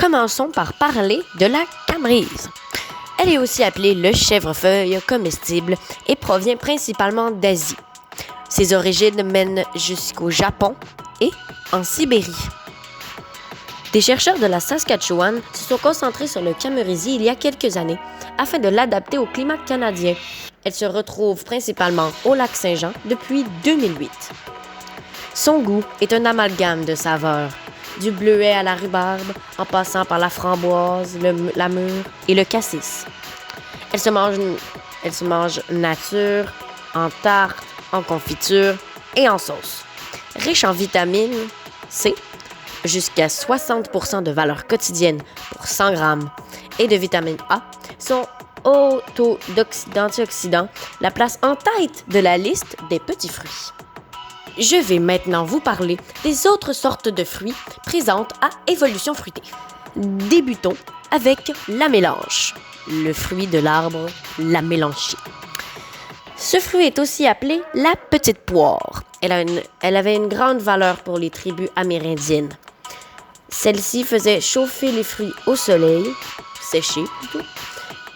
commençons par parler de la camerise. Elle est aussi appelée le chèvrefeuille comestible et provient principalement d'Asie. Ses origines mènent jusqu'au Japon et en Sibérie. Des chercheurs de la Saskatchewan se sont concentrés sur le camérisier il y a quelques années afin de l'adapter au climat canadien. Elle se retrouve principalement au lac Saint-Jean depuis 2008. Son goût est un amalgame de saveurs, du bleuet à la rhubarbe, en passant par la framboise, la mûre et le cassis. Elle se mange nature, en tarte, en confiture et en sauce. Riche en vitamine C, jusqu'à 60% de valeur quotidienne pour 100 grammes, et de vitamine A, son taux d'antioxydants la place en tête de la liste des petits fruits. Je vais maintenant vous parler des autres sortes de fruits présentes à évolution fruitée. Débutons avec la mélange, le fruit de l'arbre, la mélanchie. Ce fruit est aussi appelé la petite poire. Elle avait une grande valeur pour les tribus amérindiennes. Celle-ci faisait chauffer les fruits au soleil, séchés plutôt,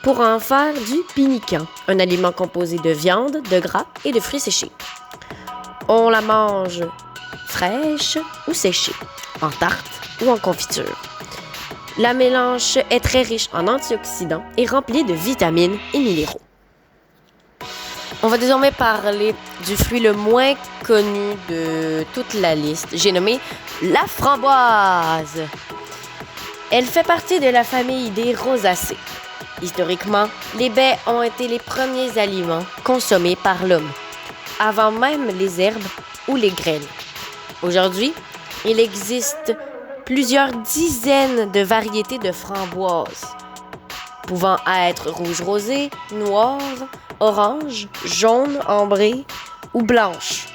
pour en faire du pinican, un aliment composé de viande, de gras et de fruits séchés. On la mange fraîche ou séchée, en tarte ou en confiture. La mélange est très riche en antioxydants et remplie de vitamines et minéraux. On va désormais parler du fruit le moins connu de toute la liste. J'ai nommé la framboise. Elle fait partie de la famille des rosacées. Historiquement, les baies ont été les premiers aliments consommés par l'homme, avant même les herbes ou les graines. Aujourd'hui, il existe plusieurs dizaines de variétés de framboises, pouvant être rouge rosé, noire, orange, jaune, ambrée ou blanche.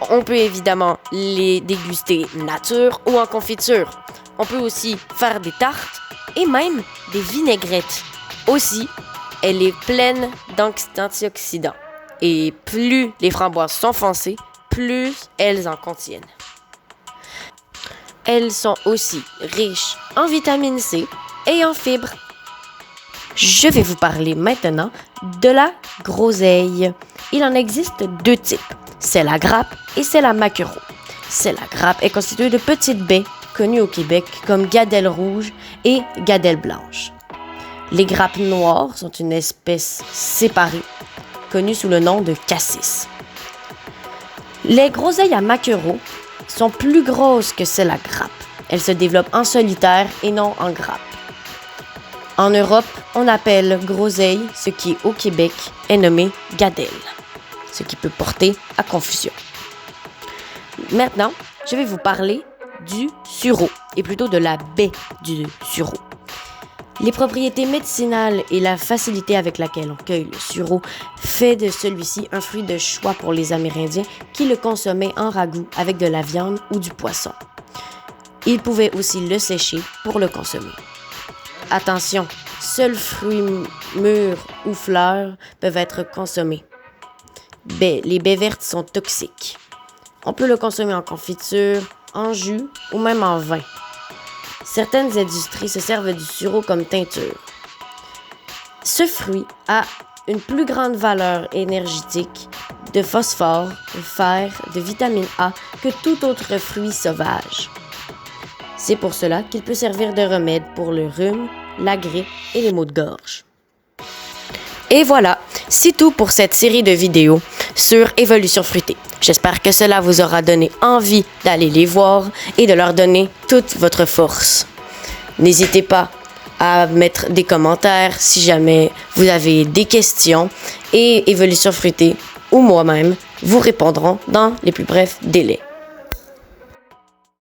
On peut évidemment les déguster nature ou en confiture. On peut aussi faire des tartes et même des vinaigrettes. Aussi, elle est pleine d'antioxydants. Et plus les framboises sont foncées, plus elles en contiennent. Elles sont aussi riches en vitamine C et en fibres. Je vais vous parler maintenant de la groseille. Il en existe deux types, c'est la grappe et c'est la maquereau. C'est la grappe est constituée de petites baies connues au Québec comme gadelle rouge et gadelle blanche. Les grappes noires sont une espèce séparée, connue sous le nom de cassis. Les groseilles à maquereau sont plus grosses que celles à grappe. Elles se développent en solitaire et non en grappe. En Europe, on appelle groseille ce qui, au Québec, est nommé gadelle, ce qui peut porter à confusion. Maintenant, je vais vous parler du sureau, et plutôt de la baie du sureau. Les propriétés médicinales et la facilité avec laquelle on cueille le sureau fait de celui-ci un fruit de choix pour les Amérindiens qui le consommaient en ragoût avec de la viande ou du poisson. Ils pouvaient aussi le sécher pour le consommer. Attention, seuls fruits mûrs ou fleurs peuvent être consommés. Les baies vertes sont toxiques. On peut le consommer en confiture, en jus ou même en vin. Certaines industries se servent du sureau comme teinture. Ce fruit a une plus grande valeur énergétique de phosphore, de fer, de vitamine A que tout autre fruit sauvage. C'est pour cela qu'il peut servir de remède pour le rhume, la grippe et les maux de gorge. Et voilà, c'est tout pour cette série de vidéos sur Évolution fruitée. J'espère que cela vous aura donné envie d'aller les voir et de leur donner toute votre force. N'hésitez pas à mettre des commentaires si jamais vous avez des questions et Évolution fruitée ou moi-même vous répondrons dans les plus brefs délais.